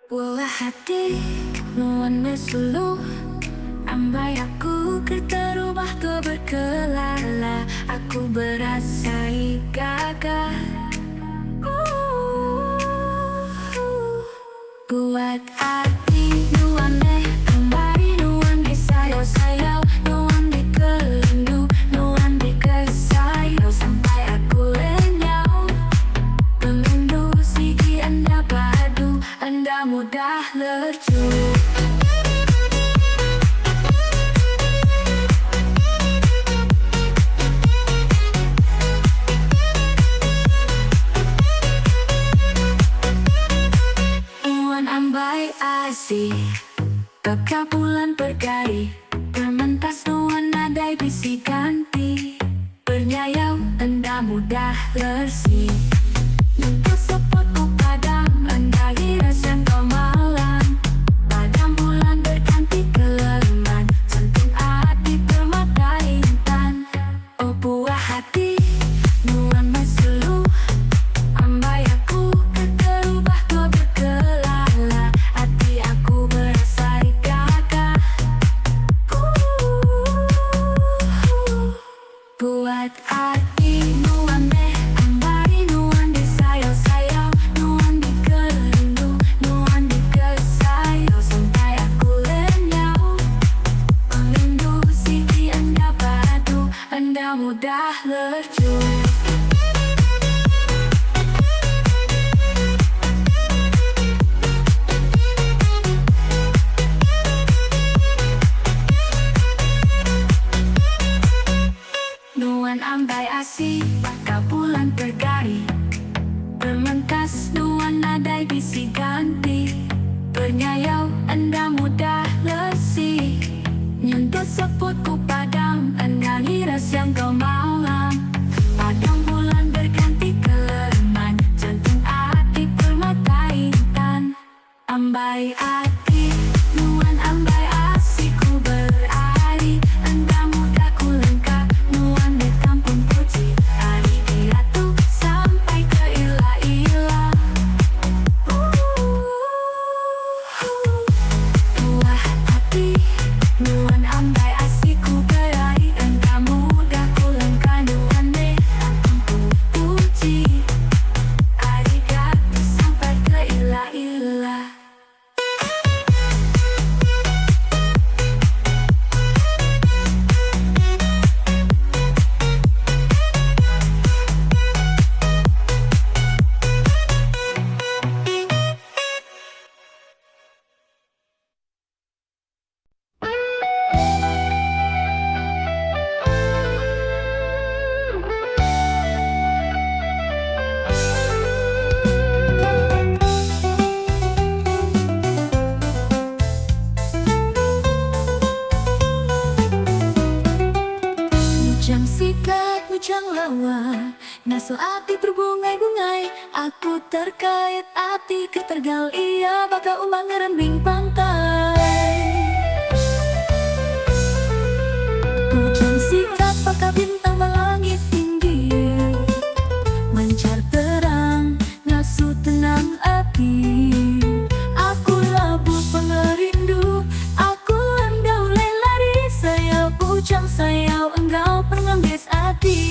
Buah hati nuan mesulu ambai aku terubah tu berkelala. Aku berasa gagah. Buat hati nuan kembali nuan sayau nuan dikelindu nuan dikesayau sampai aku lenyau. Pemindu sigi anda padu, anda mudah lerju. Nuan ambai asih kekapulan berkali bermentas nuan nadai bisi ganti bernyayau anda mudah lersi. Untuk sepotku padam anda hiras yang kau malam. Padam bulan berganti kelemahan, jantung hati permata intan. Oh buah hati nuan meselu ambai aku terubah kau berkelala. Hati aku berasa gagah. Buat hati nuan kembali nuan disayau-sayau nuan dikelindu nuan dikesayau sampai aku lenyau. Pemindu sigi anda padu, anda mudah lerju. Nuan ambai asih kapulan bergari bermentas nuan nadai bisi ganti bernyayau anda mudah lesi. Nyentuh seputku padam anda hiras yang kau malam. Padam bulan berganti kelemahan, jantung hati permata intan. Ambai hati nuan ambai asihku berari anda mudah ku lengkap nuan di kampung puji hari diatu sampai ke ilah-ilah. Buah hati nuan ambai asihku berari anda mudah ku lengkap nuan di kampung puji hari diatu sampai ke ilah-ilah. Bujang sikat, bujang lawa, naso hati berbungai-bungai. Aku terkait hati ketergal ia baka umang ngerembing pantai. Bujang sikat baka bintang melangit tinggi, mencar terang, nasu tenang hati. Aku labuh pengerindu, aku endau lelari sayau bujang sayau engkau penganggis hati.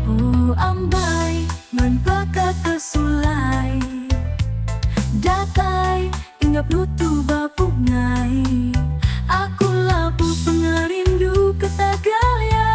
Oh ambai menbaka kesulai datai inggap lutu babungai. Aku labuh pengerindu ketagalya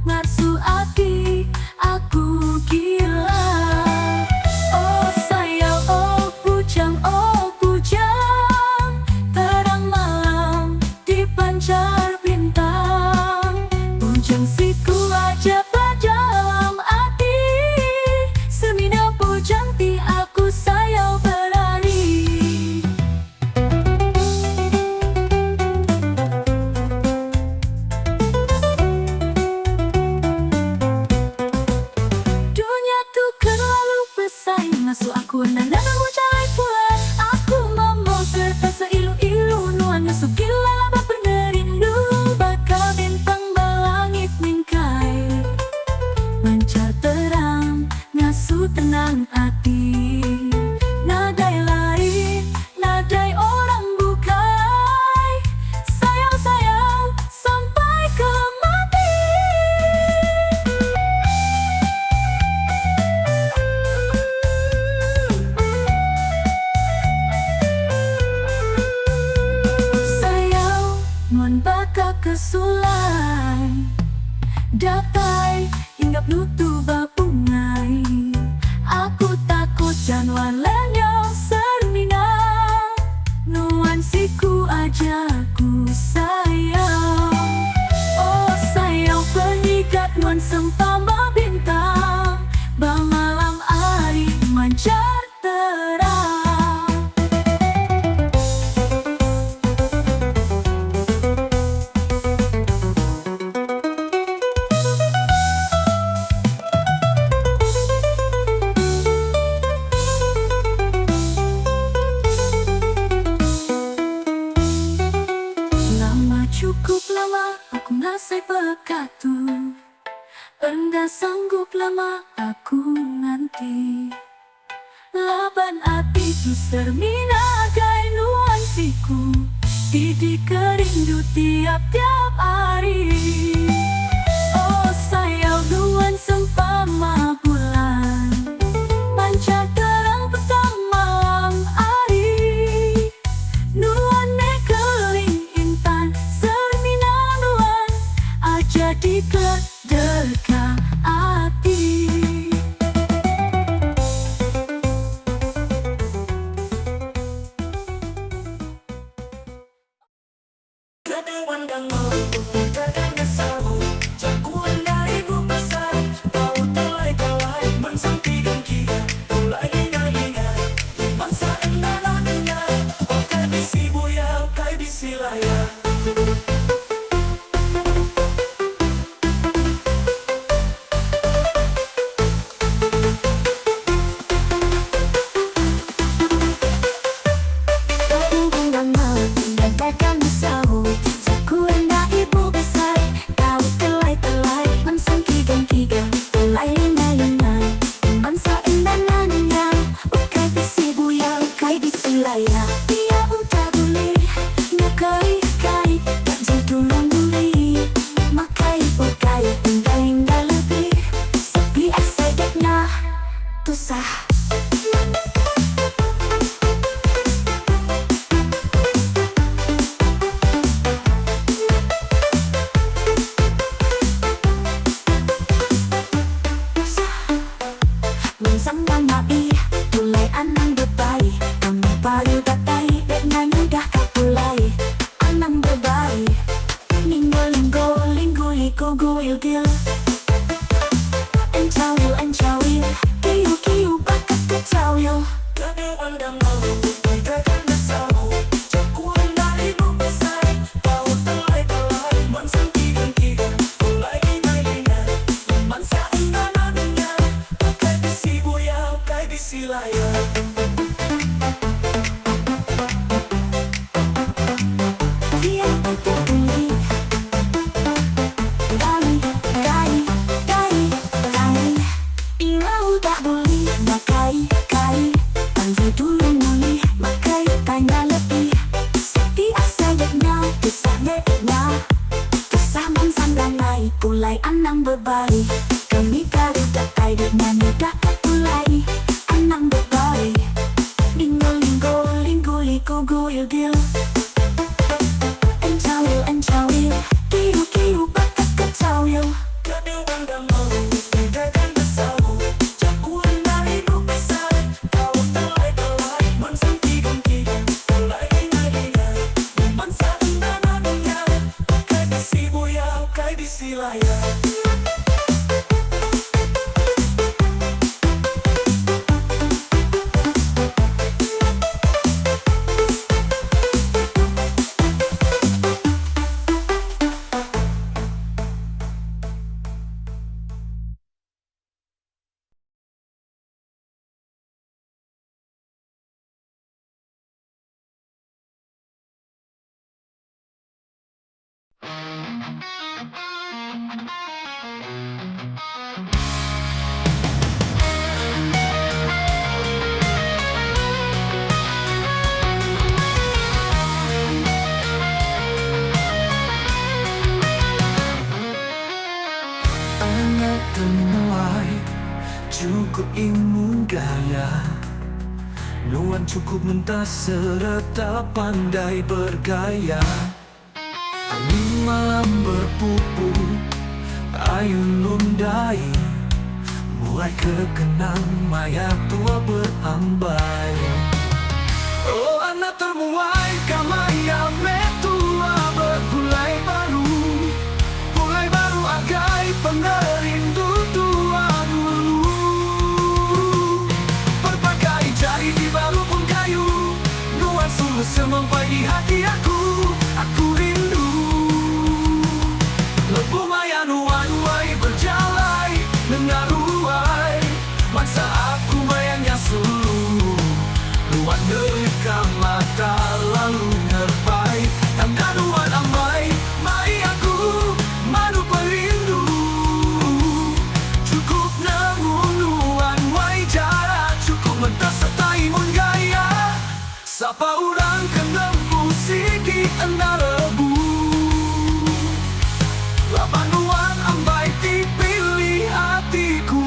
ngarsu hati aku gila. Oh sayau oh bujang terang malam dipancar bintang. Bujang siku aja dalam hati semina bujang ti aku sayau berani. bersama aku nanti. Laban hatiku sermina gai nuansiku, didik rindu tiap-tiap hari. Oh sayang nuan sempama bulan, pancar terang petang malam hari. Nuan nekeling intan, sermina nuan aja diklat deka hati. Pulai anang berbalik, kami kari datai dengan mudah pulai anang berbalik. Linggo linggo linggo liko goil-gil, encawil kiu kiu bakat kecawil. Kadang pandang mau tinggalkan bersau, cakuan dari besar kau telai mansang tigang pulai ingai mansa endananya kai bisi boya kai bisi laya. Anak temui cukup imun gaya, nuan cukup mentah serta pandai bergaya. Angin malam berpupu, ayun lundai, mulai kekenang maya tua berambai. Oh anak termuai kamaya metua berpulai baru, pulai baru agai pengerindu tua dulu. Berbagai jari di baru pun kayu, nuan sungguh semampai di hati aku rindu. Lebu maya nuan wai berjalai, mengaruai, masa aku mayanya sulu. Nuan dekat mata lalu nerpai, tanda nuan amai, mai aku madu perindu. Cukup na Sapa urang kena musiki enda rebu Labanuan ambai dipilih hatiku.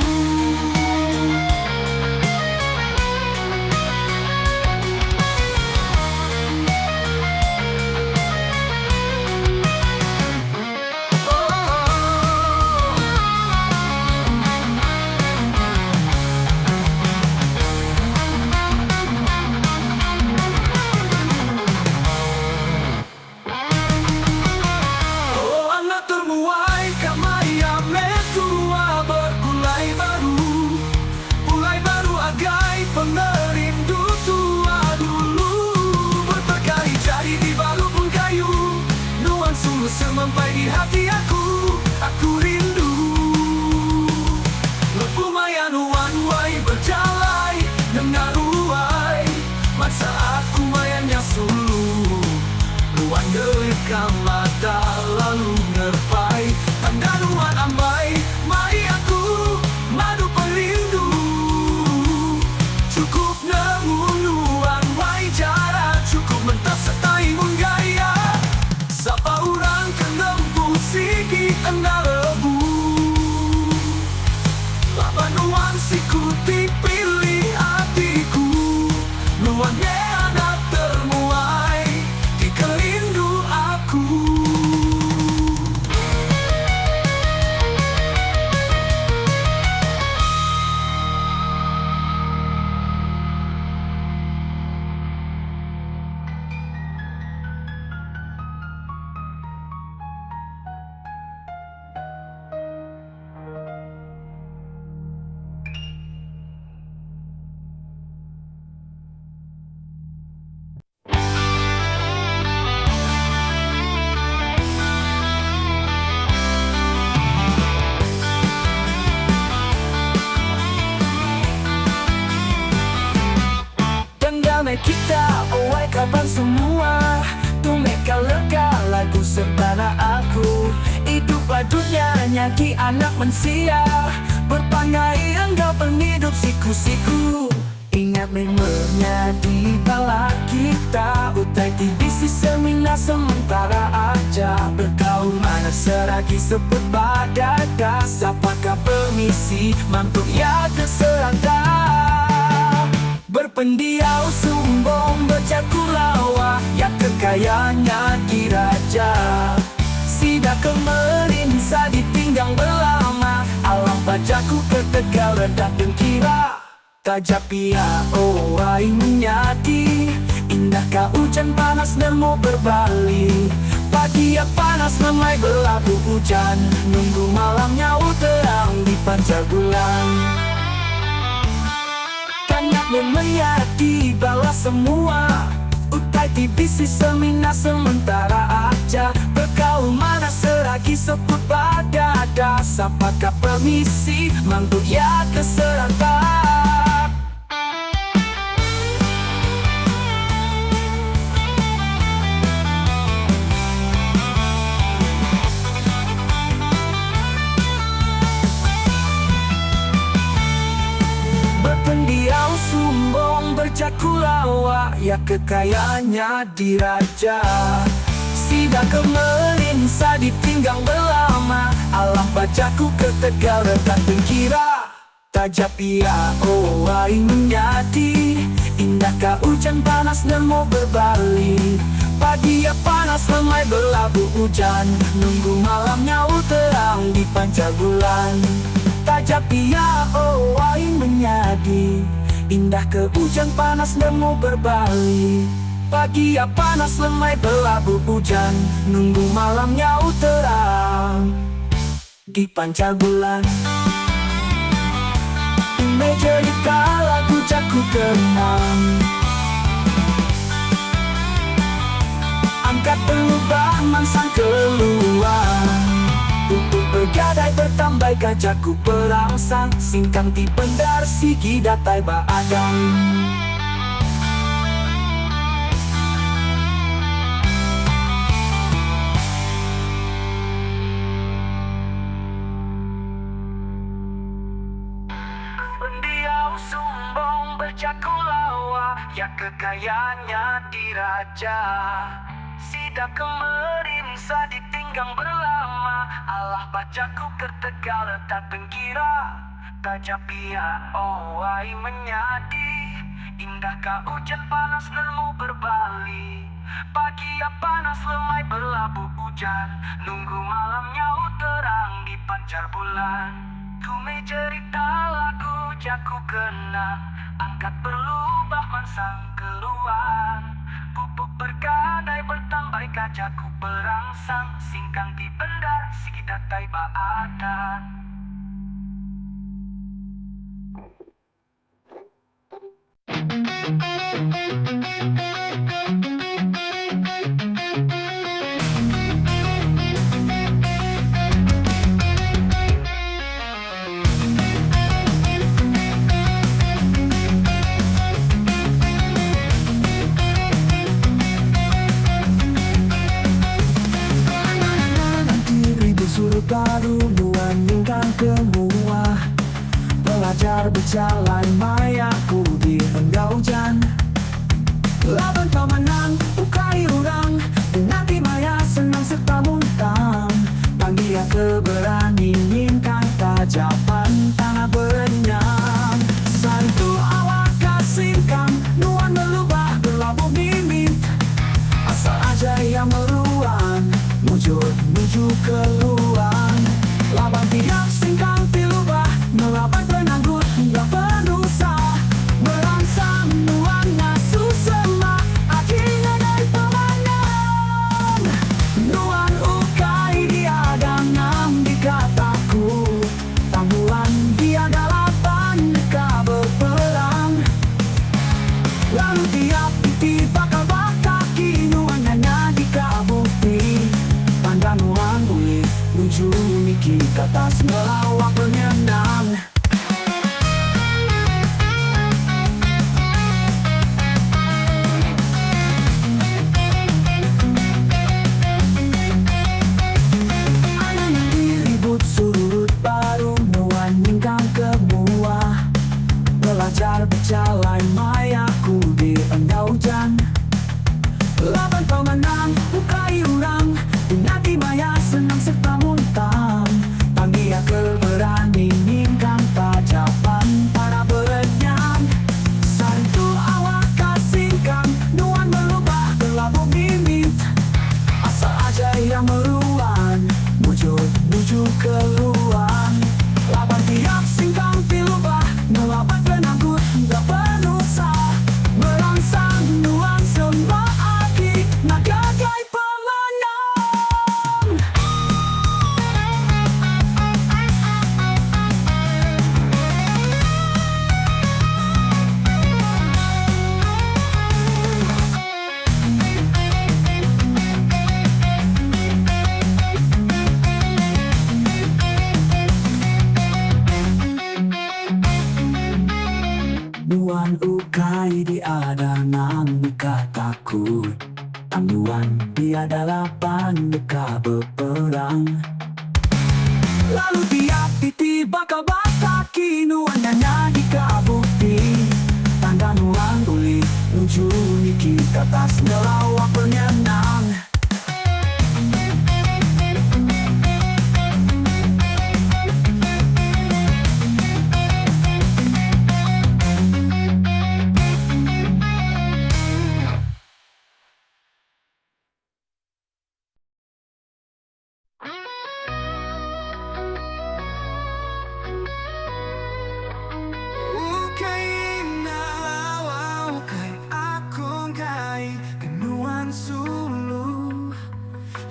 Sampai di hati aku rindu. Lumayan one-way berjalan dengan ruai. Masa aku mayannya sulu luan dekat mata lalu ngerpai. Tanda luan ambai mai aku madu perindu. Cukup nenguluan wai jarak cukup mentah setai menggaya. Sapa urang kena musiki enda rebu Labanuan siku dipilih hatiku. Luannya anak termuai di kerindu aku. Damai kita, owai kapan semua. Tumeka lega lagu sertana aku. Hiduplah dunia nyaki anak manusia. Berpangai enggak penghidup siku-siku. Ingat memornya di bala kita. Utai TBC seminar sementara aja. Bergaul mana seragi sebut badada. Sapakah permisi mantuk ya keserata. Berpendiau sumbong bercaku lawa. Ya kekayaannya diraja. Sida kemelinsa ditinggang berlama. Alam bajaku ketegal redak dengkira. Tajap pia owai menyati. Indahkah hujan panas nemu berbalik. Pagi ya panas memai berlabuh hujan. Nunggu malamnya terang di pancar bulan. Kanyak menyati balas semua. Utai TBC seminar sementara aja. Bergaul mana seragi sebut badada. Sapakah permisi mantuk ya keserata. Berpendiau sumbong bercaku lawa. Ya kekayaannya diraja. Sida kemelinsa ditinggang berlama. Alam bajaku ketegal redak dengkira. Tajap ia owai menyati. Indahkah hujan panas nemu berbalik. Pagi ya panas memai berlabuh hujan. Nunggu malamnya terang di pancar bulan. Tajap ia owai menyadi. Indah ke hujan panas nemu berbalik. Pagi ya panas lemai berlabuh hujan. Nunggu malamnya terang di pancar bulan. Mencerita lagu caku kenang. Angkat pelubah mansang keluar. Untuk bergadai bertambai kacaku perangsang. Singkang ti pendar sigi datai baadang. Pendiau sumbong bercaku lawa. ya kekayaannya diraja. Sidak kemerim sadik tinggang berlama, Allah bacaku kertegal tak pengkira. Tajapia oh ai menyadi, indahkah hujan panas nemu berbalik. Pagi ya panas lemai berlabuh hujan, nunggu malamnya terang di pancar bulan. Tume cerita lagu jaku kenang, angkat berubah mansang keluar. Pupuk bergadai bertambai kajaku berangsang, singkang di bendar sikidatai baatan. Baru meninggalkan semua, pelajar berjalan mayaku di enggak hujan. Laban kau menang, ukai orang, nanti maya senang serta muntang. Panggil keberani, inginkan tajapan tanah berenyang. Santu awak kasihkan, nuan melubah berlabuh mimit. Asal aja yang meruang, menuju keluar. Laban tiap singkang tilubah, melaban penanggut hingga penusa. Merangsang nuannya susema, akhirnya dari pemanang. Nuan ukai diada ngam di kataku, tangguhan dia dalapan deka berperang. Lalu tiap titik bakal kaki nuannya di kabukti. Pandang nuan boleh menuju Niki ke atas melawak penyenang. Anak diribut surut baru nuan ningkang kemua, belajar berjalan mayaku di enggak hujan. Laban kau menang, ukai orang, nanti maya senang serta muntang. Panggil keberani, ningkang tajapan para berenyang. Santu awak kasihkan, nuan berubah berlabuh mimit. Asal aja yang meruan, menuju keluar. Laban tiap singkang tilubah, melaban penanggut hingga penusa. Merangsang nuan semua aki, nagagai pemenang. Nuan ukai diada nang nikah takut, nuan tiada lapan deka berperang. Lalu tiap titik bakal bataki, nuan nyanyi di kabukti. Tanda nuan boleh menuju Niki ke atas melawak penyenang.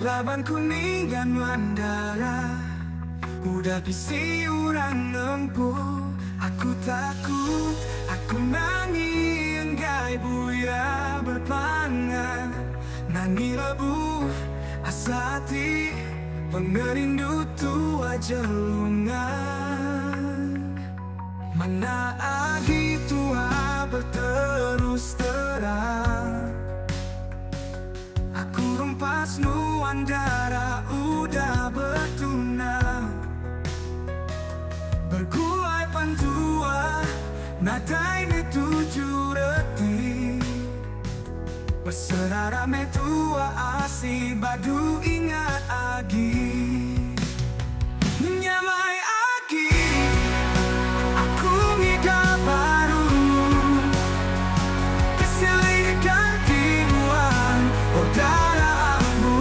Laban kuning dan mandala, udah bisi orang lempuh. Aku takut, aku nangi enggai buya berpangan. Nangi lebu asati, pengerindu tua jelungan. Mana agi tua berterus terang. Aku rumpas nuan darah udah bertunang. Bergulai pantua, nadai tujuh reti. Rame tua asi badu ingat agi Nyamai agi Aku ngida baru Kesilih gantian Odara ambu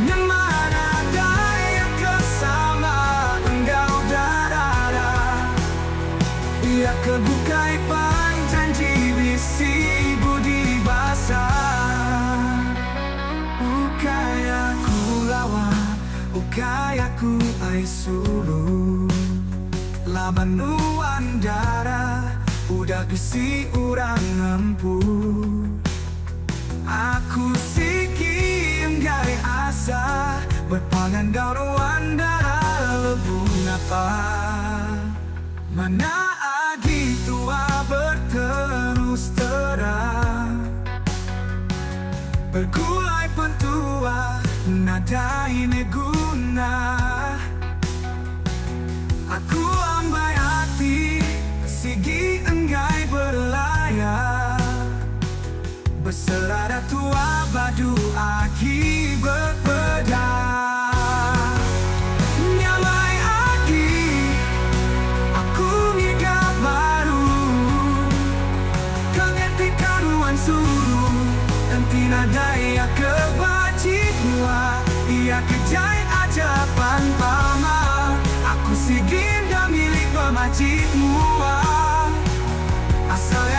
Nyamana daya kesama Enggau darara Ia kebukai janji bisi budi basah Ukaya ku lawa Ukaya ku ai suru Labanuan darah Udah bisi urang ngempu Aku siki enggai asa Berpangan dauruan darah lebu ngapa Mana agi tua berterus terang Bergulai pentua Nada ini guna Aku ambai hati Sigi enggai berlayar Berselada tua badu agi berpedang Nyamai agi Aku ngigap baru Kengeti karuan suruh Entina daya kebacit mua Ia kejai ajapan pama Aku sigin dah milik pemacit mua Asal